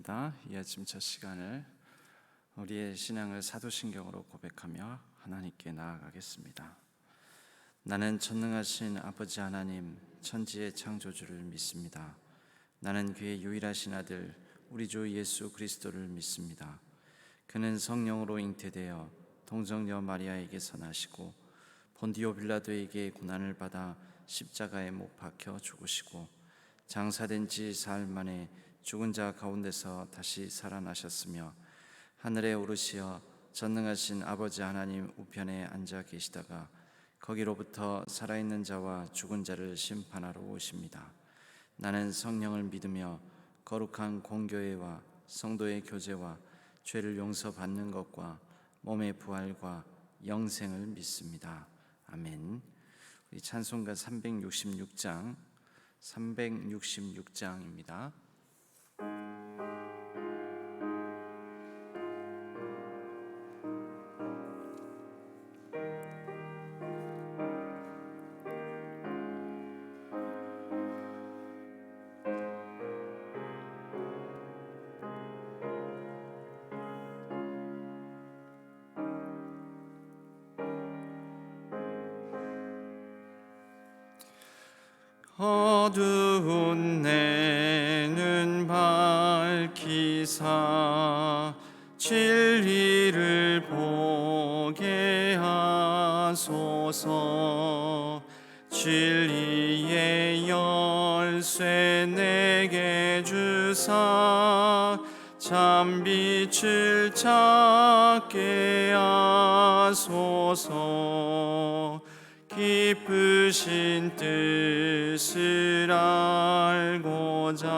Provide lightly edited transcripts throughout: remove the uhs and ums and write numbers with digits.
감사합니다. 이 아침 첫 시간을 우리의 신앙을 사도신경으로 고백하며 하나님께 나아가겠습니다. 나는 전능하신 아버지 하나님, 천지의 창조주를 믿습니다. 나는 그의 유일하신 아들 우리 주 예수 그리스도를 믿습니다. 그는 성령으로 잉태되어 동정녀 마리아에게서 나시고 본디오 빌라도에게 고난을 받아 십자가에 못 박혀 죽으시고 장사된 지 사흘 만에 죽은 자 가운데서 다시 살아나셨으며 하늘에 오르시어 전능하신 아버지 하나님 우편에 앉아 계시다가 거기로부터 살아있는 자와 죽은 자를 심판하러 오십니다. 나는 성령을 믿으며 거룩한 공교회와 성도의 교제와 죄를 용서받는 것과 몸의 부활과 영생을 믿습니다. 아멘. 우리 찬송가 366장입니다. 어두운 내 눈 밝히사 진리를 보게 하소서. 진리의 열쇠 내게 주사 참빛을 찾게 하소서. 기쁘신 뜻을 알고자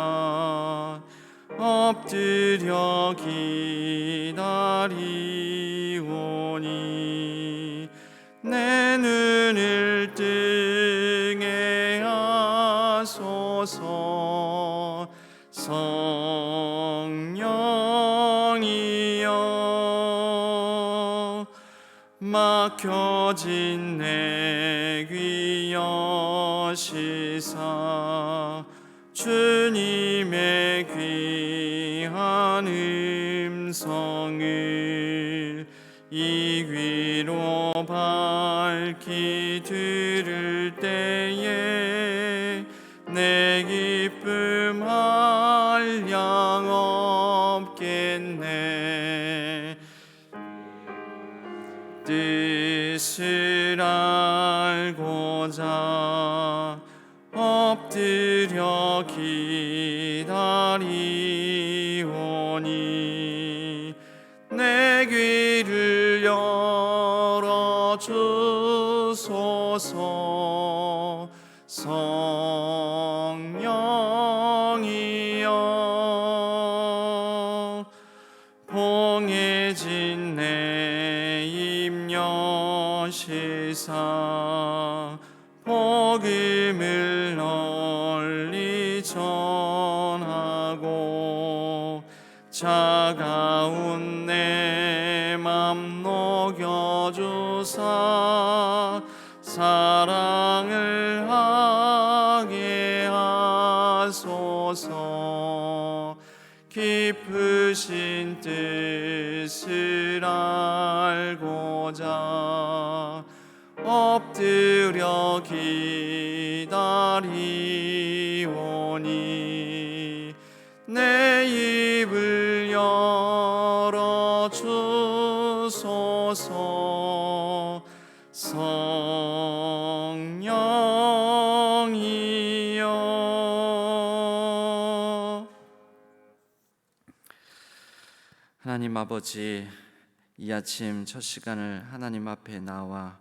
엎드려 기다리오니 내 눈을 뜨게 하소서. 성령이여 막혀진 내 귀 여시사 주님의 귀한 음성을 이 귀로 밝히 들을 때에 내 기쁨 한량 없겠네. 뜻을 알고자 엎드려 기다리오니 내 귀를 열어주소서. 성령이여 봉해진 내 입 여시사 복음을 널리 전하고 차가운 내 맘 녹여주사 사랑을 하게 하소서. 기쁘신 뜻을 알고자 엎드려 기다리오니 내 입을 열어주소서. 성령이여. 하나님 아버지, 이 아침 첫 시간을 하나님 앞에 나와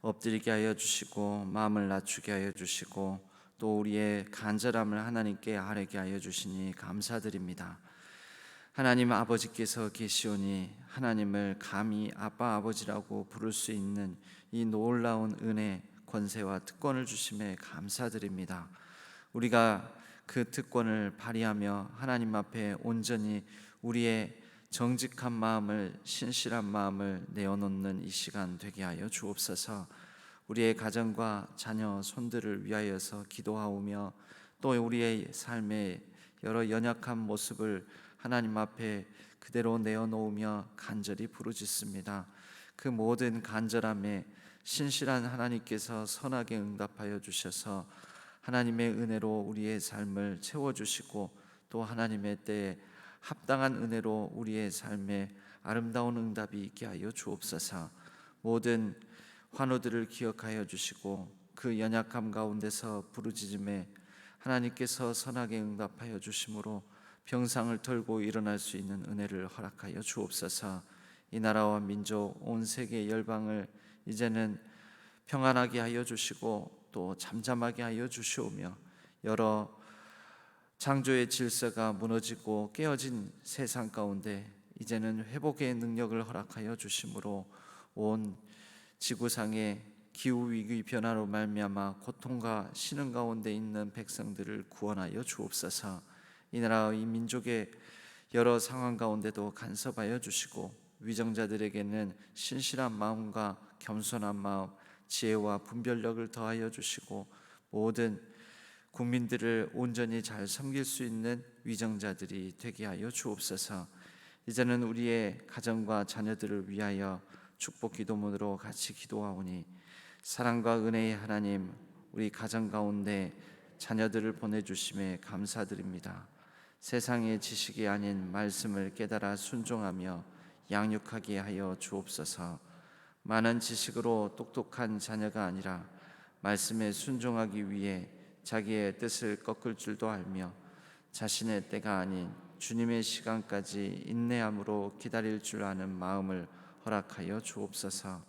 엎드리게 하여 주시고 마음을 낮추게 하여 주시고 또 우리의 간절함을 하나님께 아뢰게 하여 주시니 감사드립니다. 하나님 아버지께서 계시오니 하나님을 감히 아빠 아버지라고 부를 수 있는 이 놀라운 은혜, 권세와 특권을 주심에 감사드립니다. 우리가 그 특권을 발휘하며 하나님 앞에 온전히 우리의 정직한 마음을, 신실한 마음을 내어놓는 이 시간 되게 하여 주옵소서. 우리의 가정과 자녀, 손들을 위하여서 기도하오며 또 우리의 삶의 여러 연약한 모습을 하나님 앞에 그대로 내어놓으며 간절히 부르짖습니다. 그 모든 간절함에 신실한 하나님께서 선하게 응답하여 주셔서 하나님의 은혜로 우리의 삶을 채워주시고, 또 하나님의 때에 합당한 은혜로 우리의 삶에 아름다운 응답이 있게 하여 주옵소서. 모든 환우들을 기억하여 주시고 그 연약함 가운데서 부르짖음에 하나님께서 선하게 응답하여 주심으로 병상을 털고 일어날 수 있는 은혜를 허락하여 주옵소서. 이 나라와 민족 온 세계 열방을 이제는 평안하게 하여 주시고 또 잠잠하게 하여 주시오며, 여러 창조의 질서가 무너지고 깨어진 세상 가운데 이제는 회복의 능력을 허락하여 주심으로 온 지구상의 기후위기 변화로 말미암아 고통과 신음 가운데 있는 백성들을 구원하여 주옵소서. 이 나라와 이 민족의 여러 상황 가운데도 간섭하여 주시고, 위정자들에게는 신실한 마음과 겸손한 마음, 지혜와 분별력을 더하여 주시고, 모든 국민들을 온전히 잘 섬길 수 있는 위정자들이 되게 하여 주옵소서. 이제는 우리의 가정과 자녀들을 위하여 축복 기도문으로 같이 기도하오니, 사랑과 은혜의 하나님, 우리 가정 가운데 자녀들을 보내주심에 감사드립니다. 세상의 지식이 아닌 말씀을 깨달아 순종하며 양육하게 하여 주옵소서. 많은 지식으로 똑똑한 자녀가 아니라 말씀에 순종하기 위해 자기의 뜻을 꺾을 줄도 알며 자신의 때가 아닌 주님의 시간까지 인내함으로 기다릴 줄 아는 마음을 허락하여 주옵소서.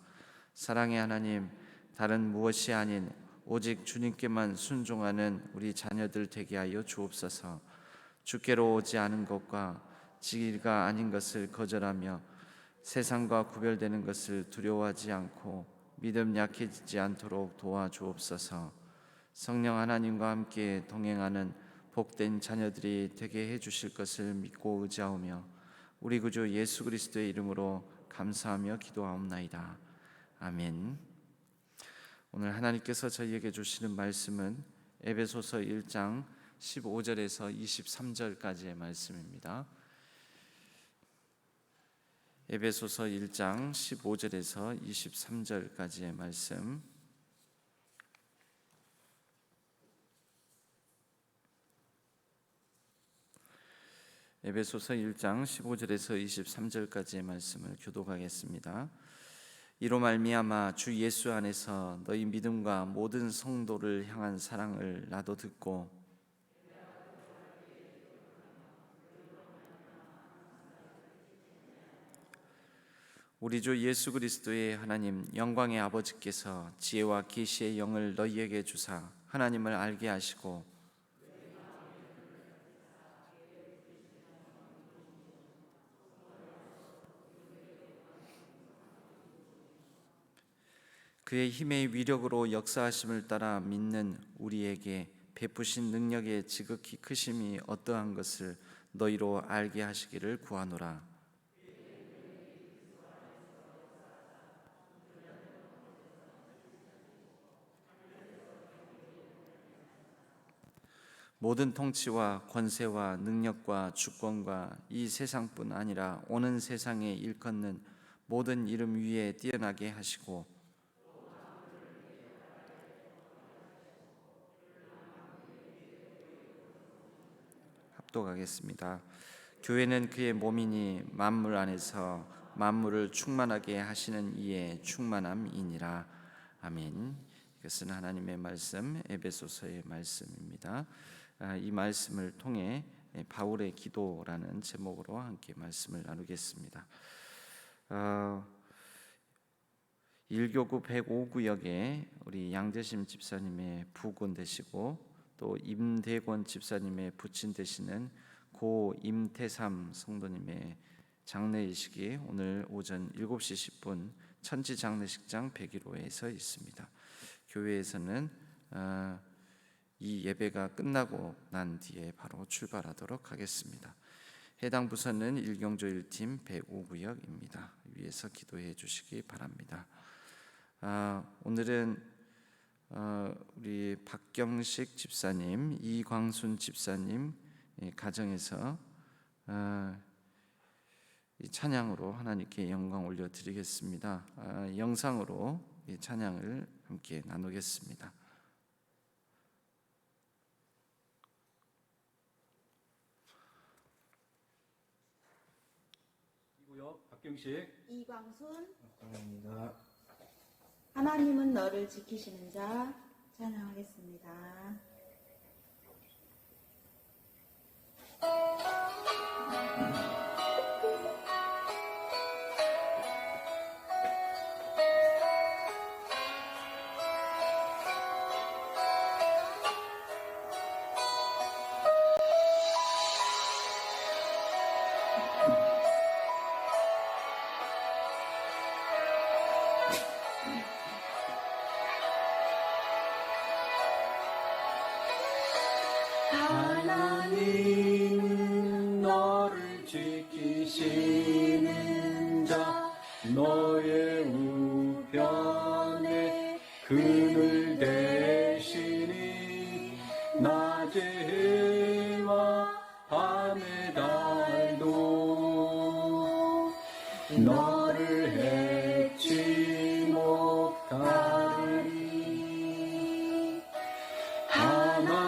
사랑의 하나님, 다른 무엇이 아닌 오직 주님께만 순종하는 우리 자녀들 되게 하여 주옵소서. 주께로 오지 않은 것과 지기가 아닌 것을 거절하며 세상과 구별되는 것을 두려워하지 않고 믿음 약해지지 않도록 도와주옵소서. 성령 하나님과 함께 동행하는 복된 자녀들이 되게 해주실 것을 믿고 의지하오며 우리 구주 예수 그리스도의 이름으로 감사하며 기도하옵나이다. 아멘. 오늘 하나님께서 저희에게 주시는 말씀은 에베소서 1장 15절에서 23절까지의 말씀입니다. 에베소서 1장 15절에서 23절까지의 말씀, 에베소서 1장 15절에서 23절까지의 말씀을 교독하겠습니다. 이로 말미암아 주 예수 안에서 너희 믿음과 모든 성도를 향한 사랑을 나도 듣고 우리 주 예수 그리스도의 하나님 영광의 아버지께서 지혜와 계시의 영을 너희에게 주사 하나님을 알게 하시고 그의 힘의 위력으로 역사하심을 따라 믿는 우리에게 베푸신 능력의 지극히 크심이 어떠한 것을 너희로 알게 하시기를 구하노라. 모든 통치와 권세와 능력과 주권과 이 세상뿐 아니라 오는 세상에 일컫는 모든 이름 위에 뛰어나게 하시고 합독하겠습니다. 교회는 그의 몸이니 만물 안에서 만물을 충만하게 하시는 이의 충만함이니라. 아멘. 이것은 하나님의 말씀, 에베소서의 말씀입니다. 이 말씀을 통해 바울의 기도라는 제목으로 함께 말씀을 나누겠습니다. 1교구 105구역에 우리 양재심 집사님의 부군 되시고 또 임대권 집사님의 부친 되시는 고 임태삼 성도님의 장례의식이 오늘 오전 7시 10분 천지장례식장 101호에서 있습니다. 교회에서는 이 예배가 끝나고 난 뒤에 바로 출발하도록 하겠습니다. 해당 부서는 일경조 1팀 105구역입니다. 위에서 기도해 주시기 바랍니다. 오늘은 우리 박경식 집사님, 이광순 집사님 가정에서 이 찬양으로 하나님께 영광 올려드리겠습니다. 영상으로 이 찬양을 함께 나누겠습니다. 이구역 박경식 이광순 감사합니다. 하나님은 너를 지키시는 자 찬양하겠습니다. 하나님 너를 지키시는 자 너의 우편에 그늘 대시니 낮의 해와 밤의 달도 너를 해치 못하리. 하나님은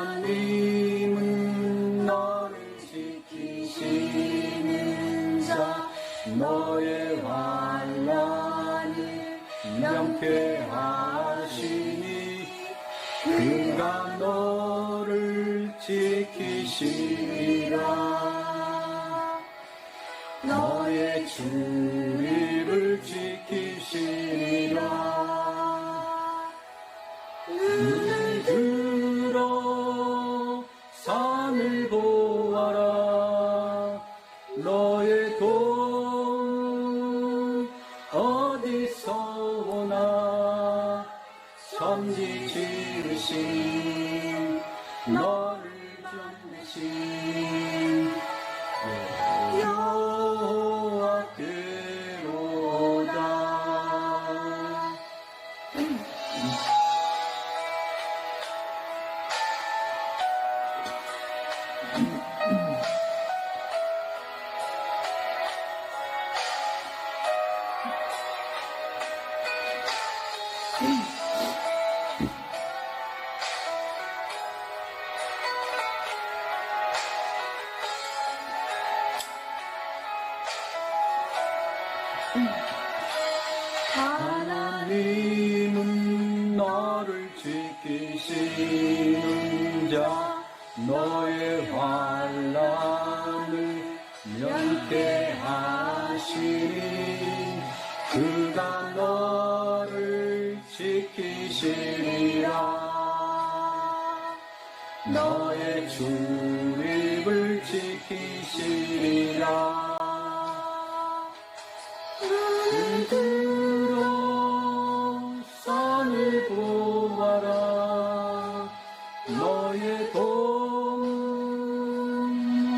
너를 지키시는 자 너의 환난을 명쾌하시니 그가 너를 지키시리라. 너의 출입을 지키시리라. 눈을 들어 산을 보아라. 너의 도움 어디서 오나. 천지 지으신 너를 전내신 여호와께로다. 하나님은 너를 지키시는 자 너의 환난을 면케하시니 그가 너를 지키시리라. 너의 출입을 지키시리라. 눈을 들어 산을 보아라. 너의 도움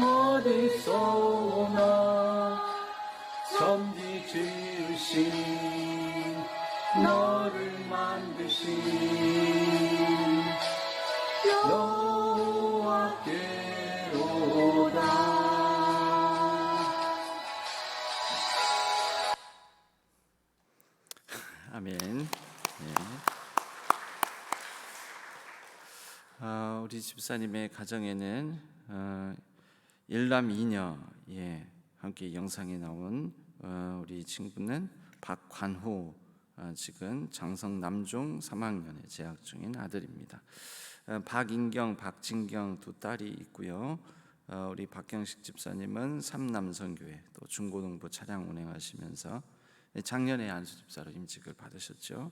어디서 오나. 천지 지으신 너를 만드신 여호와께로다. 아멘. 네. 우리 집사님의 가정에는 일남 이녀 함께 영상에 나온 우리 친구는 박관호, 지금 장성 남중 3학년에 재학 중인 아들입니다. 박인경, 박진경 두 딸이 있고요. 우리 박경식 집사님은 삼남선교회 또 중고등부 차량 운행하시면서 작년에 안수 집사로 임직을 받으셨죠.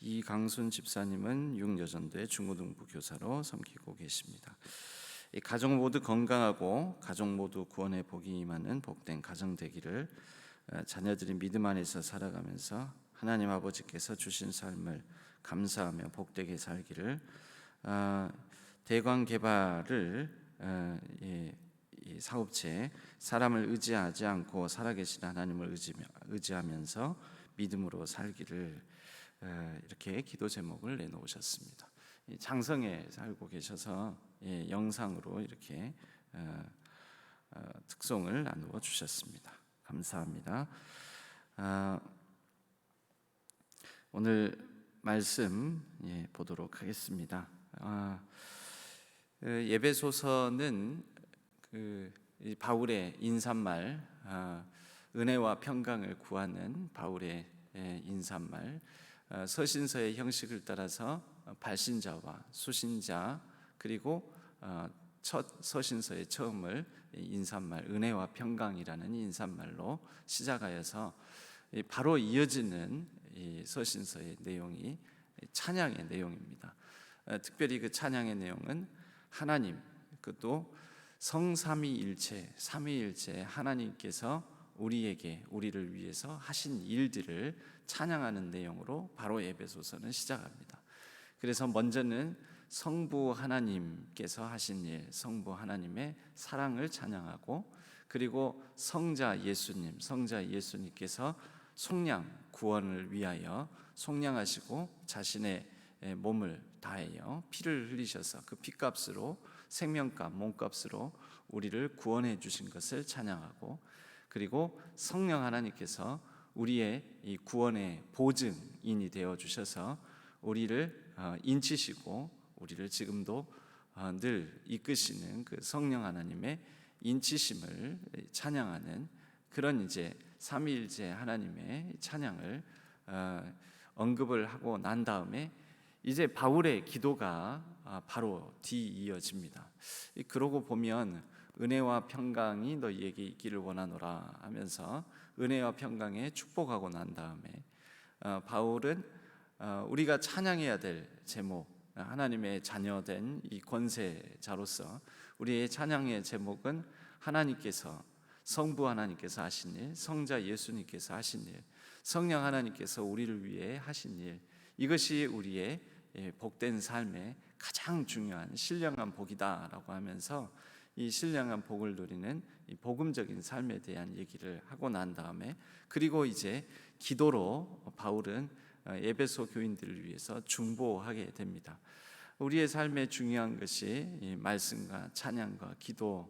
이강순 집사님은 육여전도의 중고등부 교사로 섬기고 계십니다. 이 가정 모두 건강하고 가족 모두 구원의 복이 임하는 복된 가정 되기를, 자녀들이 믿음 안에서 살아가면서 하나님 아버지께서 주신 삶을 감사하며 복되게 살기를, 대광 개발을 이 사업체에 사람을 의지하지 않고 살아계신 하나님을 의지하면서 믿음으로 살기를, 이렇게 기도 제목을 내놓으셨습니다. 장성에 살고 계셔서 영상으로 이렇게 특송을 나누어 주셨습니다. 감사합니다. 오늘 말씀 보도록 하겠습니다. 에베소서는 이 바울의 인사말, 은혜와 평강을 구하는 바울의 인사말, 서신서의 형식을 따라서 발신자와 수신자, 그리고 첫 서신서의 처음을 인사말 은혜와 평강이라는 인사말로 시작하여서 바로 이어지는 이 서신서의 내용이 찬양의 내용입니다. 특별히 그 찬양의 내용은 하나님, 그것도 성삼위일체, 삼위일체 하나님께서 우리를 위해서 하신 일들을 찬양하는 내용으로 바로 에베소서는 시작합니다. 그래서 먼저는 성부 하나님께서 하신 일, 성부 하나님의 사랑을 찬양하고, 그리고 성자 예수님께서 속량 구원을 위하여 속량하시고 자신의 몸을 다하여 피를 흘리셔서 그 피값으로 생명값, 몸값으로 우리를 구원해 주신 것을 찬양하고, 그리고 성령 하나님께서 우리의 이 구원의 보증인이 되어 주셔서 우리를 인치시고 우리를 지금도 늘 이끄시는 그 성령 하나님의 인치심을 찬양하는 그런 이제 삼위일체 하나님의 찬양을 언급을 하고 난 다음에 이제 바울의 기도가 바로 뒤이어집니다. 그러고 보면 은혜와 평강이 너희에게 있기를 원하노라 하면서 은혜와 평강에 축복하고 난 다음에 바울은 우리가 찬양해야 될 제목, 하나님의 자녀된 이 권세자로서 우리의 찬양의 제목은 하나님께서, 성부 하나님께서 하신 일, 성자 예수님께서 하신 일, 성령 하나님께서 우리를 위해 하신 일, 이것이 우리의 복된 삶의 가장 중요한 신령한 복이다라고 하면서 이 신령한 복을 누리는 이 복음적인 삶에 대한 얘기를 하고 난 다음에, 그리고 이제 기도로 바울은 에베소 교인들을 위해서 중보하게 됩니다. 우리의 삶에 중요한 것이 이 말씀과 찬양과 기도,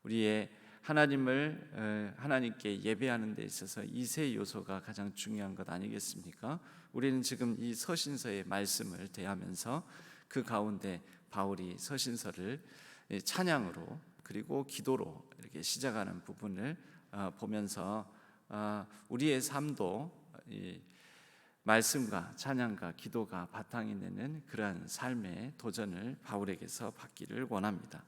우리의 하나님께 예배하는 데 있어서 이 세 요소가 가장 중요한 것 아니겠습니까? 우리는 지금 이 서신서의 말씀을 대하면서 그 가운데 바울이 서신서를 찬양으로 그리고 기도로 이렇게 시작하는 부분을 보면서 우리의 삶도 이 말씀과 찬양과 기도가 바탕이 되는 그러한 삶의 도전을 바울에게서 받기를 원합니다.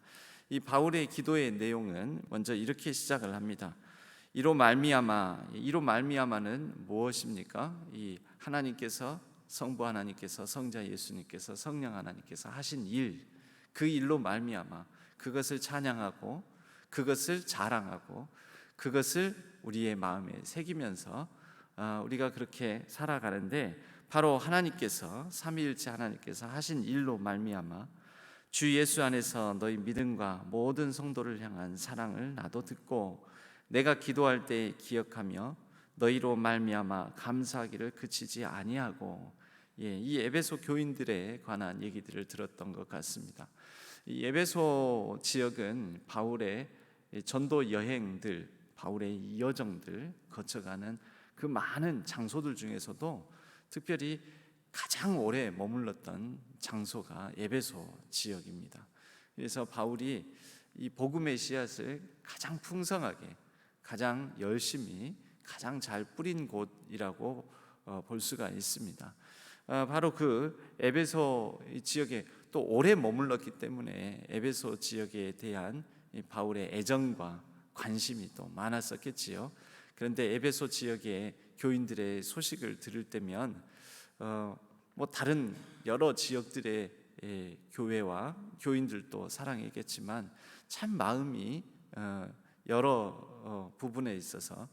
이 바울의 기도의 내용은 먼저 이렇게 시작을 합니다. 이로 말미암아는 무엇입니까? 이 하나님께서, 성부 하나님께서, 성자 예수님께서, 성령 하나님께서 하신 일, 그 일로 말미암아 그것을 찬양하고 그것을 자랑하고 그것을 우리의 마음에 새기면서 우리가 그렇게 살아가는데, 바로 하나님께서, 삼위일체 하나님께서 하신 일로 말미암아 주 예수 안에서 너희 믿음과 모든 성도를 향한 사랑을 나도 듣고 내가 기도할 때 기억하며 너희로 말미암아 감사하기를 그치지 아니하고, 이 에베소 교인들에 관한 얘기들을 들었던 것 같습니다. 이 에베소 지역은 바울의 전도 여행들, 바울의 여정들 거쳐가는 그 많은 장소들 중에서도 특별히 가장 오래 머물렀던 장소가 에베소 지역입니다. 그래서 바울이 이 복음의 씨앗을 가장 풍성하게, 가장 열심히, 가장 잘 뿌린 곳이라고 볼 수가 있습니다. 바로 그 에베소 지역에 또 오래 머물렀기 때문에 에베소 지역에 대한 바울의 애정과 관심이 또 많았었겠지요. 그런데 에베소 지역의 교인들의 소식을 들을 때면 다른 여러 지역들의 교회와 교인들도 사랑했겠지만 참 마음이 여러 부분에 있어서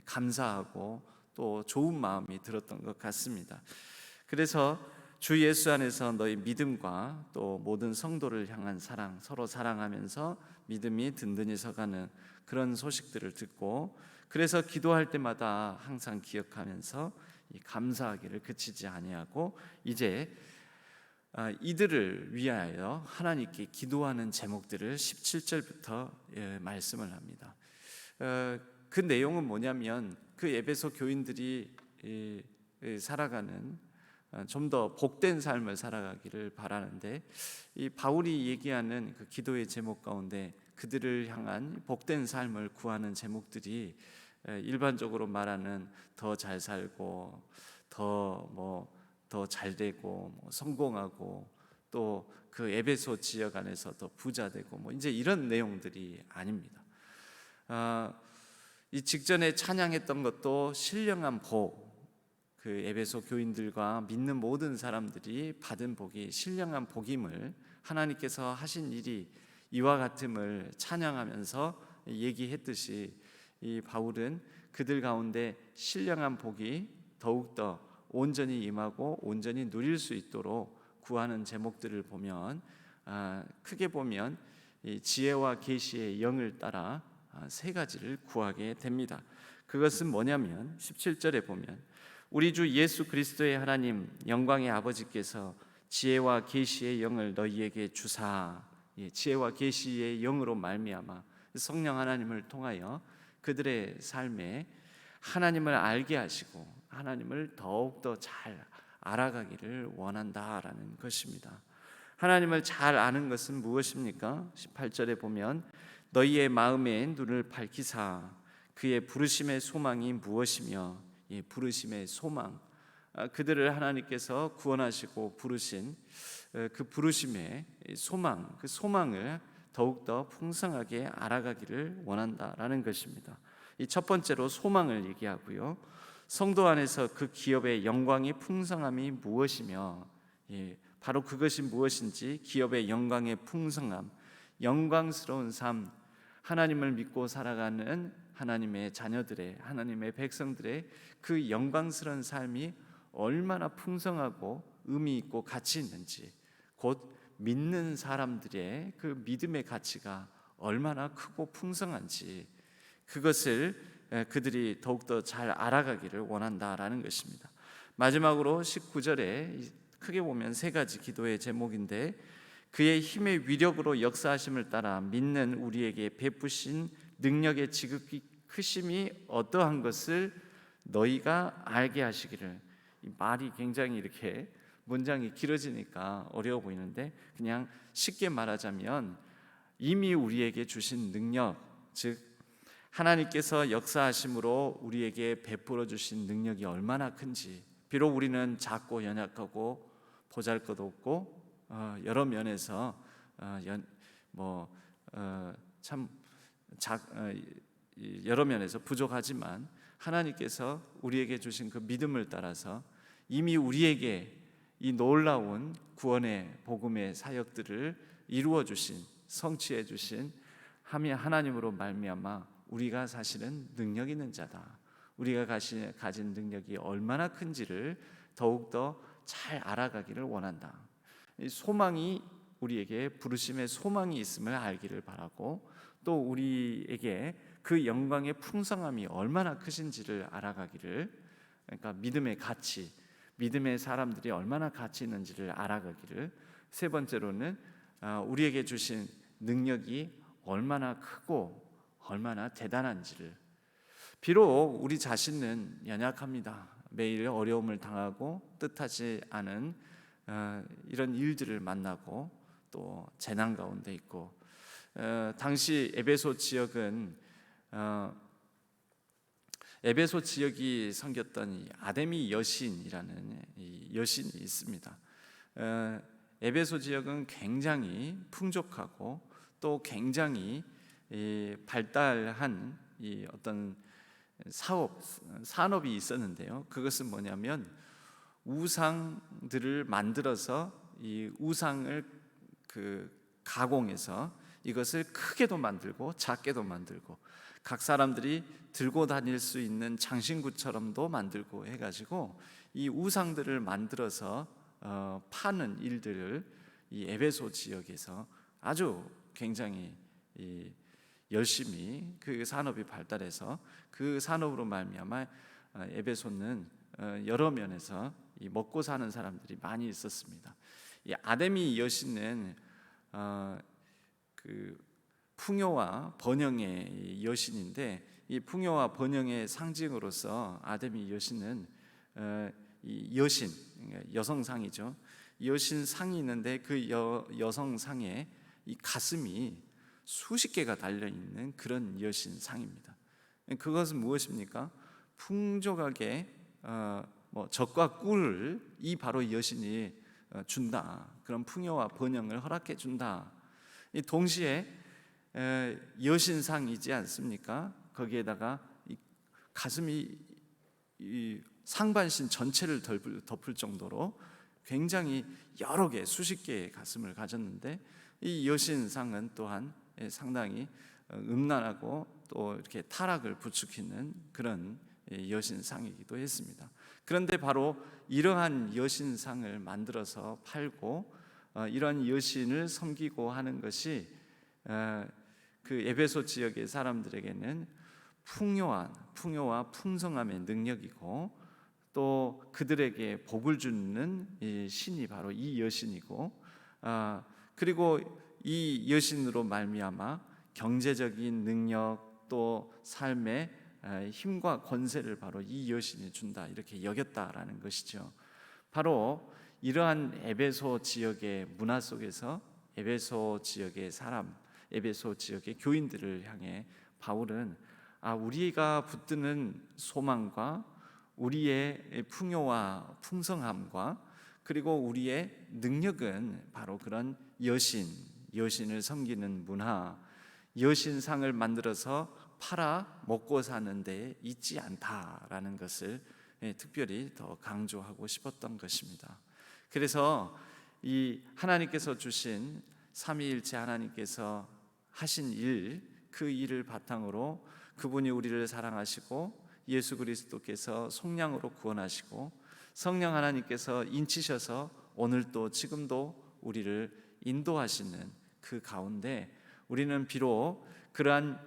감사하고 또 좋은 마음이 들었던 것 같습니다. 그래서 주 예수 안에서 너희 믿음과 또 모든 성도를 향한 사랑, 서로 사랑하면서 믿음이 든든히 서가는 그런 소식들을 듣고, 그래서 기도할 때마다 항상 기억하면서 이 감사하기를 그치지 아니하고 이제 이들을 위하여 하나님께 기도하는 제목들을 17절부터 말씀을 합니다. 그 내용은 뭐냐면 그 에베소 교인들이 살아가는 좀 더 복된 삶을 살아가기를 바라는데, 이 바울이 얘기하는 그 기도의 제목 가운데 그들을 향한 복된 삶을 구하는 제목들이 일반적으로 말하는 더 잘 살고 더 잘 되고 성공하고 또 그 에베소 지역 안에서 더 부자 되고 이제 이런 내용들이 아닙니다. 이 직전에 찬양했던 것도 신령한 복, 그 에베소 교인들과 믿는 모든 사람들이 받은 복이 신령한 복임을, 하나님께서 하신 일이 이와 같음을 찬양하면서 얘기했듯이, 이 바울은 그들 가운데 신령한 복이 더욱더 온전히 임하고 온전히 누릴 수 있도록 구하는 제목들을 보면, 크게 보면 이 지혜와 계시의 영을 따라 세 가지를 구하게 됩니다. 그것은 뭐냐면 17절에 보면 우리 주 예수 그리스도의 하나님 영광의 아버지께서 지혜와 계시의 영을 너희에게 주사, 지혜와 계시의 영으로 말미암아 성령 하나님을 통하여 그들의 삶에 하나님을 알게 하시고 하나님을 더욱더 잘 알아가기를 원한다라는 것입니다. 하나님을 잘 아는 것은 무엇입니까? 18절에 보면 너희의 마음의 눈을 밝히사 그의 부르심의 소망이 무엇이며, 부르심의 소망, 그들을 하나님께서 구원하시고 부르신 그 부르심의 소망, 그 소망을 더욱더 풍성하게 알아가기를 원한다라는 것입니다. 이 첫 번째로 소망을 얘기하고요, 성도 안에서 그 기업의 영광의 풍성함이 무엇이며, 바로 그것이 무엇인지, 기업의 영광의 풍성함, 영광스러운 삶, 하나님을 믿고 살아가는 하나님의 자녀들의, 하나님의 백성들의 그 영광스러운 삶이 얼마나 풍성하고 의미 있고 가치 있는지, 곧 믿는 사람들의 그 믿음의 가치가 얼마나 크고 풍성한지, 그것을 그들이 더욱더 잘 알아가기를 원한다라는 것입니다. 마지막으로 19절에 크게 보면 세 가지 기도의 제목인데, 그의 힘의 위력으로 역사하심을 따라 믿는 우리에게 베푸신 능력의 지극히 크심이 어떠한 것을 너희가 알게 하시기를. 이 말이 굉장히 이렇게 문장이 길어지니까 어려워 보이는데, 그냥 쉽게 말하자면 이미 우리에게 주신 능력, 즉 하나님께서 역사하심으로 우리에게 베풀어 주신 능력이 얼마나 큰지, 비록 우리는 작고 연약하고 보잘것없고 여러 면에서 여러 면에서 부족하지만, 하나님께서 우리에게 주신 그 믿음을 따라서 이미 우리에게 이 놀라운 구원의 복음의 사역들을 이루어 주신, 성취해 주신 하나님으로 말미암아 우리가 사실은 능력 있는 자다, 우리가 가진 능력이 얼마나 큰지를 더욱더 잘 알아가기를 원한다. 이 소망이, 우리에게 부르심의 소망이 있음을 알기를 바라고, 또 우리에게 그 영광의 풍성함이 얼마나 크신지를 알아가기를, 그러니까 믿음의 가치, 믿음의 사람들이 얼마나 가치 있는지를 알아가기를, 세 번째로는 우리에게 주신 능력이 얼마나 크고 얼마나 대단한지를. 비록 우리 자신은 연약합니다. 매일 어려움을 당하고 뜻하지 않은 이런 일들을 만나고 또 재난 가운데 있고, 당시 에베소 지역이 섬겼던 이 아데미 여신이라는 이 여신이 있습니다. 에베소 지역은 굉장히 풍족하고 또 굉장히 발달한 이 어떤 산업이 있었는데요. 그것은 뭐냐면 우상들을 만들어서 이 우상을 가공해서 이것을 크게도 만들고 작게도 만들고 각 사람들이 들고 다닐 수 있는 장신구처럼도 만들고 해가지고 이 우상들을 만들어서 파는 일들을 이 에베소 지역에서 아주 굉장히 열심히 그 산업이 발달해서 그 산업으로 말미암아 에베소는 여러 면에서 이 먹고 사는 사람들이 많이 있었습니다. 이 아데미 여신은 그 풍요와 번영의 여신인데, 이 풍요와 번영의 상징으로서 아데미 여신은 이 여신, 여성상이죠. 여신상이 있는데 그 여성상에 이 가슴이 수십 개가 달려 있는 그런 여신상입니다. 그것은 무엇입니까? 풍족하게 젖과 꿀을 이 바로 여신이 준다. 그런 풍요와 번영을 허락해 준다. 동시에 여신상이지 않습니까? 거기에다가 이 가슴이 이 상반신 전체를 덮을 정도로 굉장히 여러 개, 수십 개의 가슴을 가졌는데, 이 여신상은 또한 상당히 음란하고 또 이렇게 타락을 부추기는 그런 여신상이기도 했습니다. 그런데 바로 이러한 여신상을 만들어서 팔고 이러한 여신을 섬기고 하는 것이 그 에베소 지역의 사람들에게는 풍요와 풍성함의 능력이고, 또 그들에게 복을 주는 신이 바로 이 여신이고, 그리고 이 여신으로 말미암아 경제적인 능력 또 삶의 힘과 권세를 바로 이 여신이 준다, 이렇게 여겼다라는 것이죠. 바로 이러한 에베소 지역의 문화 속에서 에베소 지역의 사람, 에베소 지역의 교인들을 향해 바울은 우리가 붙드는 소망과 우리의 풍요와 풍성함과 그리고 우리의 능력은 바로 그런 여신을 섬기는 문화, 여신상을 만들어서 팔아 먹고 사는 데 있지 않다라는 것을 특별히 더 강조하고 싶었던 것입니다. 그래서 이 하나님께서 주신 삼위일체 하나님께서 하신 일, 그 일을 바탕으로 그분이 우리를 사랑하시고 예수 그리스도께서 속량으로 구원하시고 성령 하나님께서 인치셔서 오늘도 지금도 우리를 인도하시는 그 가운데 우리는 비록 그러한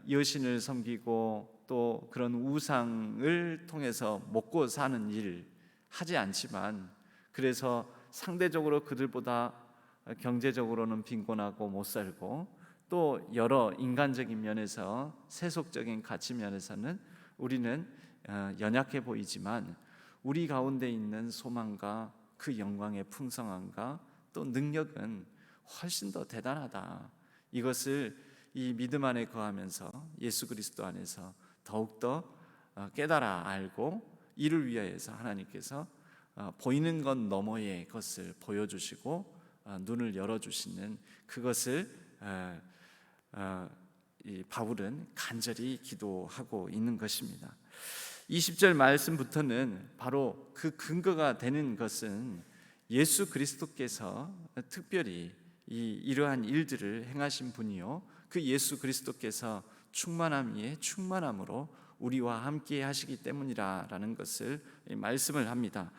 여신을 섬기고 또 그런 우상을 통해서 먹고 사는 일 하지 않지만, 그래서 상대적으로 그들보다 경제적으로는 빈곤하고 못 살고 또 여러 인간적인 면에서 세속적인 가치 면에서는 우리는 연약해 보이지만, 우리 가운데 있는 소망과 그 영광의 풍성함과 또 능력은 훨씬 더 대단하다. 이것을 이 믿음 안에 거하면서 예수 그리스도 안에서 더욱더 깨달아 알고, 이를 위하여서 하나님께서 보이는 것 너머의 것을 보여주시고 눈을 열어주시는 그것을 이 바울은 간절히 기도하고 있는 것입니다. 20절 말씀부터는 바로 그 근거가 되는 것은 예수 그리스도께서 특별히 이러한 일들을 행하신 분이요, 그 예수 그리스도께서 충만함 위에 충만함으로 우리와 함께 하시기 때문이라는 것을 말씀을 합니다.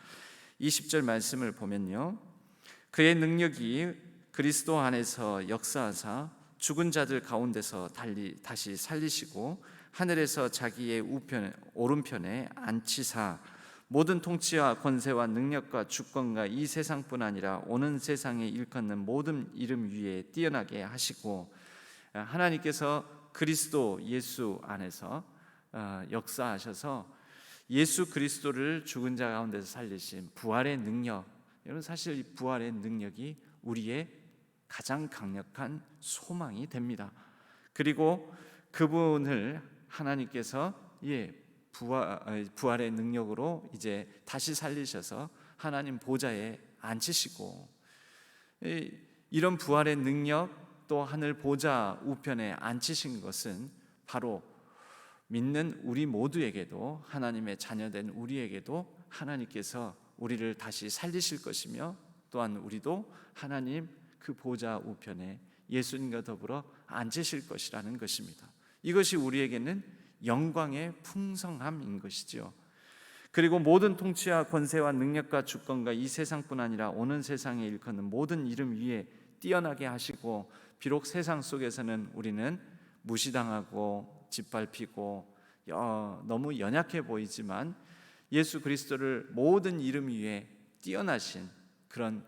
20절 말씀을 보면요, 그의 능력이 그리스도 안에서 역사하사 죽은 자들 가운데서 다시 살리시고 하늘에서 자기의 오른편에 앉히사 모든 통치와 권세와 능력과 주권과 이 세상뿐 아니라 오는 세상에 일컫는 모든 이름 위에 뛰어나게 하시고, 하나님께서 그리스도 예수 안에서 역사하셔서 예수 그리스도를 죽은 자 가운데서 살리신 부활의 능력, 여러분 사실 이 부활의 능력이 우리의 가장 강력한 소망이 됩니다. 그리고 그분을 하나님께서 부활의 능력으로 이제 다시 살리셔서 하나님 보좌에 앉히시고, 이런 부활의 능력 또 하늘 보좌 우편에 앉히신 것은 바로 믿는 우리 모두에게도, 하나님의 자녀된 우리에게도 하나님께서 우리를 다시 살리실 것이며, 또한 우리도 하나님 그 보좌 우편에 예수님과 더불어 앉으실 것이라는 것입니다. 이것이 우리에게는 영광의 풍성함인 것이죠. 그리고 모든 통치와 권세와 능력과 주권과 이 세상뿐 아니라 오는 세상에 일컫는 모든 이름 위에 뛰어나게 하시고, 비록 세상 속에서는 우리는 무시당하고 짓밟히고 너무 연약해 보이지만 예수 그리스도를 모든 이름 위에 뛰어나신 그런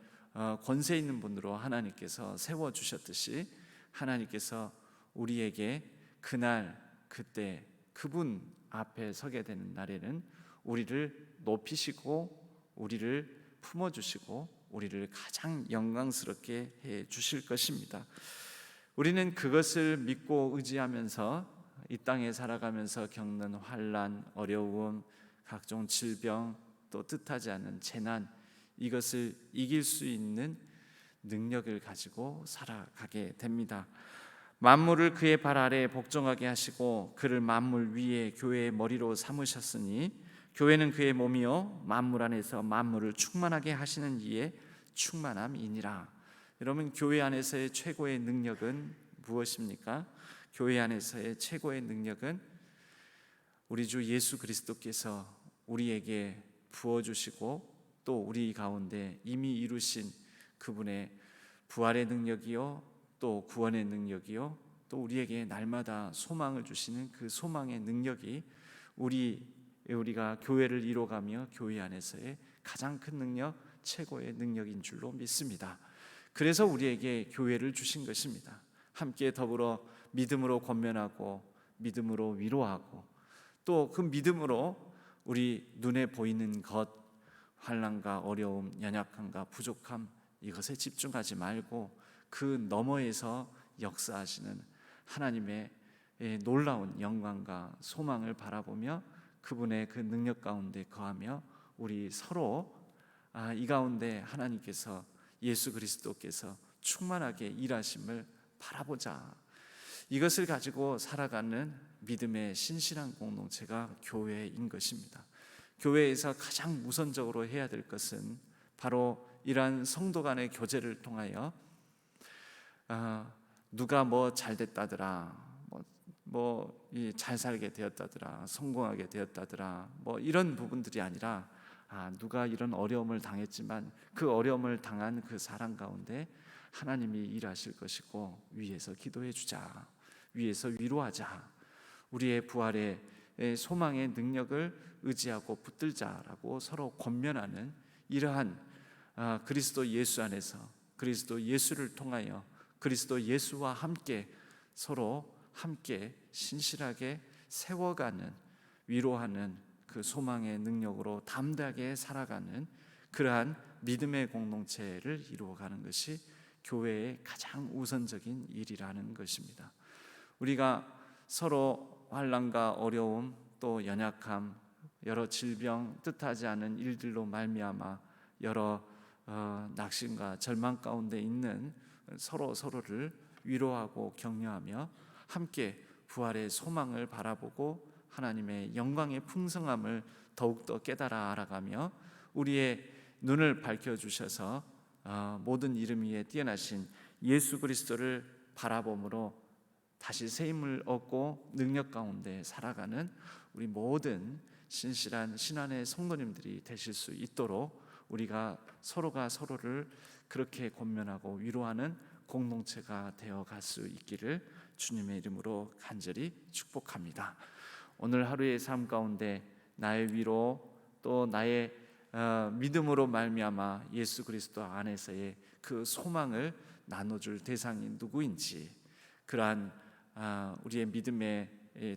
권세 있는 분으로 하나님께서 세워주셨듯이 하나님께서 우리에게 그날 그때 그분 앞에 서게 되는 날에는 우리를 높이시고 우리를 품어주시고 우리를 가장 영광스럽게 해 주실 것입니다. 우리는 그것을 믿고 의지하면서 이 땅에 살아가면서 겪는 환난, 어려움, 각종 질병, 또 뜻하지 않은 재난, 이것을 이길 수 있는 능력을 가지고 살아가게 됩니다. 만물을 그의 발 아래에 복종하게 하시고 그를 만물 위에 교회의 머리로 삼으셨으니 교회는 그의 몸이요 만물 안에서 만물을 충만하게 하시는 이의 충만함이니라. 여러분, 교회 안에서의 최고의 능력은 무엇입니까? 교회 안에서의 최고의 능력은 우리 주 예수 그리스도께서 우리에게 부어주시고 또 우리 가운데 이미 이루신 그분의 부활의 능력이요 또 구원의 능력이요 또 우리에게 날마다 소망을 주시는 그 소망의 능력이 우리가 교회를 이뤄가며 교회 안에서의 가장 큰 능력, 최고의 능력인 줄로 믿습니다. 그래서 우리에게 교회를 주신 것입니다. 함께 더불어 믿음으로 권면하고 믿음으로 위로하고 또 그 믿음으로 우리 눈에 보이는 것, 환난과 어려움, 연약함과 부족함, 이것에 집중하지 말고 그 너머에서 역사하시는 하나님의 놀라운 영광과 소망을 바라보며 그분의 그 능력 가운데 거하며 우리 서로 이 가운데 하나님께서 예수 그리스도께서 충만하게 일하심을 바라보자. 이것을 가지고 살아가는 믿음의 신실한 공동체가 교회인 것입니다. 교회에서 가장 우선적으로 해야 될 것은 바로 이러한 성도 간의 교제를 통하여 누가 뭐 잘됐다더라, 잘 살게 되었다더라, 성공하게 되었다더라, 이런 부분들이 아니라 누가 이런 어려움을 당했지만 그 어려움을 당한 그 사람 가운데 하나님이 일하실 것이고 위에서 기도해 주자, 위에서 위로하자, 우리의 부활의 소망의 능력을 의지하고 붙들자라고 서로 권면하는 이러한 그리스도 예수 안에서 그리스도 예수를 통하여 그리스도 예수와 함께 서로 함께 신실하게 세워가는, 위로하는 그 소망의 능력으로 담대하게 살아가는 그러한 믿음의 공동체를 이루어가는 것이 교회의 가장 우선적인 일이라는 것입니다. 우리가 서로 환난과 어려움 또 연약함, 여러 질병, 뜻하지 않은 일들로 말미암아 여러 낙심과 절망 가운데 있는 서로를 위로하고 격려하며 함께 부활의 소망을 바라보고 하나님의 영광의 풍성함을 더욱더 깨달아 알아가며 우리의 눈을 밝혀주셔서 모든 이름 위에 뛰어나신 예수 그리스도를 바라봄으로 다시 새힘을 얻고 능력 가운데 살아가는 우리 모든 신실한 신안의 성도님들이 되실 수 있도록 우리가 서로가 서로를 그렇게 권면하고 위로하는 공동체가 되어갈 수 있기를 주님의 이름으로 간절히 축복합니다. 오늘 하루의 삶 가운데 나의 위로 또 나의 믿음으로 말미암아 예수 그리스도 안에서의 그 소망을 나눠줄 대상이 누구인지, 그러한 우리의 믿음의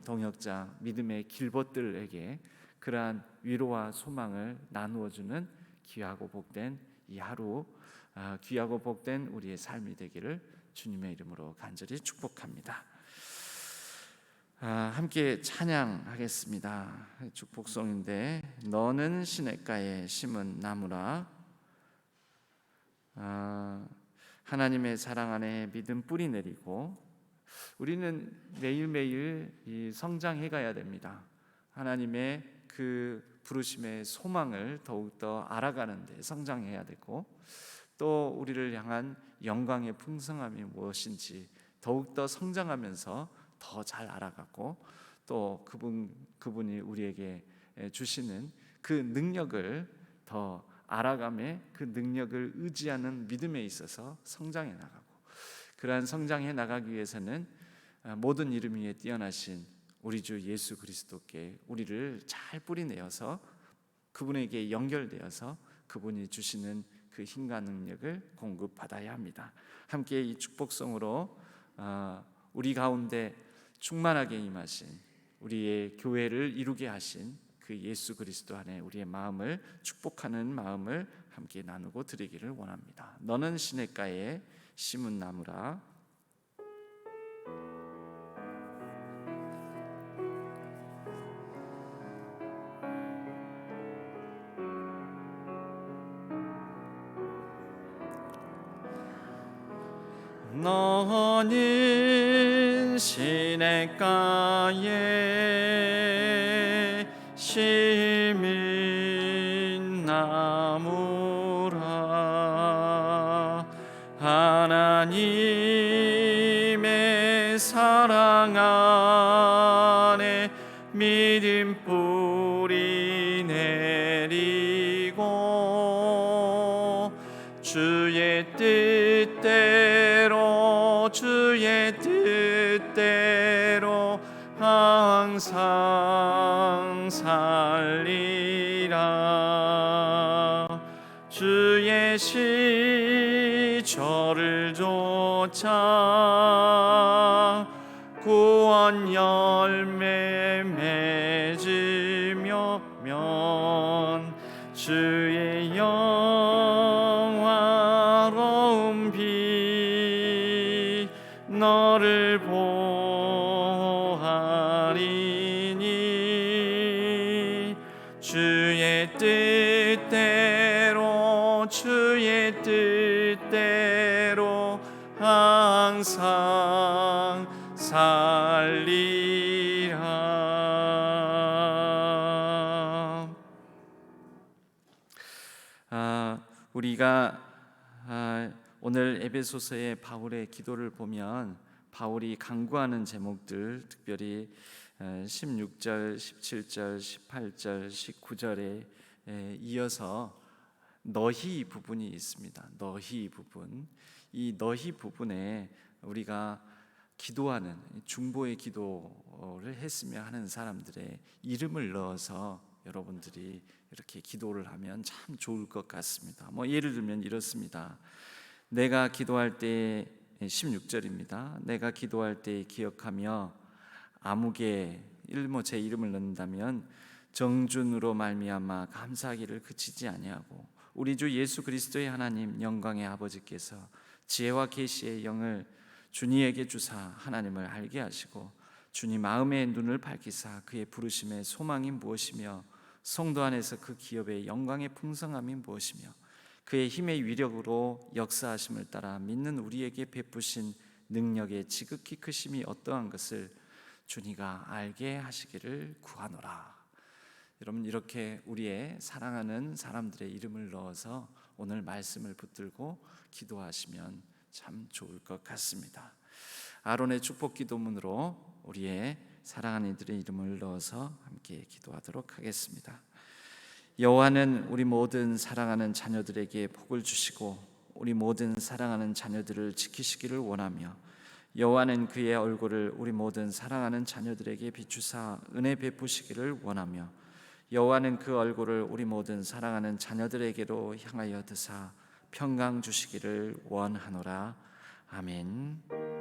동역자, 믿음의 길벗들에게 그러한 위로와 소망을 나누어주는 귀하고 복된 이 하루, 귀하고 복된 우리의 삶이 되기를 주님의 이름으로 간절히 축복합니다. 함께 찬양하겠습니다. 축복송인데 너는 시냇가에 심은 나무라, 하나님의 사랑 안에 믿음 뿌리 내리고 우리는 매일매일 성장해 가야 됩니다. 하나님의 그 부르심의 소망을 더욱더 알아가는 데 성장해야 되고 또 우리를 향한 영광의 풍성함이 무엇인지 더욱더 성장하면서 더 잘 알아가고 또 그분이 우리에게 주시는 그 능력을 더 알아가며 그 능력을 의지하는 믿음에 있어서 성장해 나가고, 그러한 성장해 나가기 위해서는 모든 이름 위에 뛰어나신 우리 주 예수 그리스도께 우리를 잘 뿌리내어서 그분에게 연결되어서 그분이 주시는 그 힘과 능력을 공급받아야 합니다. 함께 이 축복성으로 우리 가운데 충만하게 임하신, 우리의 교회를 이루게 하신 그 예수 그리스도 안에 우리의 마음을 축복하는 마음을 함께 나누고 드리기를 원합니다. 너는 시냇가에 심은 나무라. 너는 시냇가에 심은 나무라. 하나님의 사랑 안에 믿음 뿌리 내리고 주의 뜻대로 항상 살리라. 주의 시절을 쫓아 구원 열매 맺으면 주의 영화로운 빛 너를 보하리니. 주의 뜻대로 항상 살리라. 우리가 오늘 에베소서의 바울의 기도를 보면 바울이 간구하는 제목들, 특별히 16절, 17절, 18절, 19절에 이어서 너희 부분이 있습니다. 너희 부분. 이 너희 부분에 우리가 기도하는 중보의 기도를 했으며 하는 사람들의 이름을 넣어서 여러분들이 이렇게 기도를 하면 참 좋을 것 같습니다. 예를 들면 이렇습니다. 내가 기도할 때 16절입니다. 내가 기도할 때 기억하며 아무개 제 이름을 넣는다면 정준으로 말미암아 감사하기를 그치지 아니하고 우리 주 예수 그리스도의 하나님 영광의 아버지께서 지혜와 계시의 영을 주님에게 주사 하나님을 알게 하시고 주님 마음의 눈을 밝히사 그의 부르심의 소망이 무엇이며 성도 안에서 그 기업의 영광의 풍성함이 무엇이며 그의 힘의 위력으로 역사하심을 따라 믿는 우리에게 베푸신 능력의 지극히 크심이 어떠한 것을 주님가 알게 하시기를 구하노라. 여러분, 이렇게 우리의 사랑하는 사람들의 이름을 넣어서 오늘 말씀을 붙들고 기도하시면 참 좋을 것 같습니다. 아론의 축복 기도문으로 우리의 사랑하는 이들의 이름을 넣어서 함께 기도하도록 하겠습니다. 여호와는 우리 모든 사랑하는 자녀들에게 복을 주시고 우리 모든 사랑하는 자녀들을 지키시기를 원하며 여호와는 그의 얼굴을 우리 모든 사랑하는 자녀들에게 비추사 은혜 베푸시기를 원하며 여호와는 그 얼굴을 우리 모든 사랑하는 자녀들에게로 향하여 드사 평강 주시기를 원하노라. 아멘.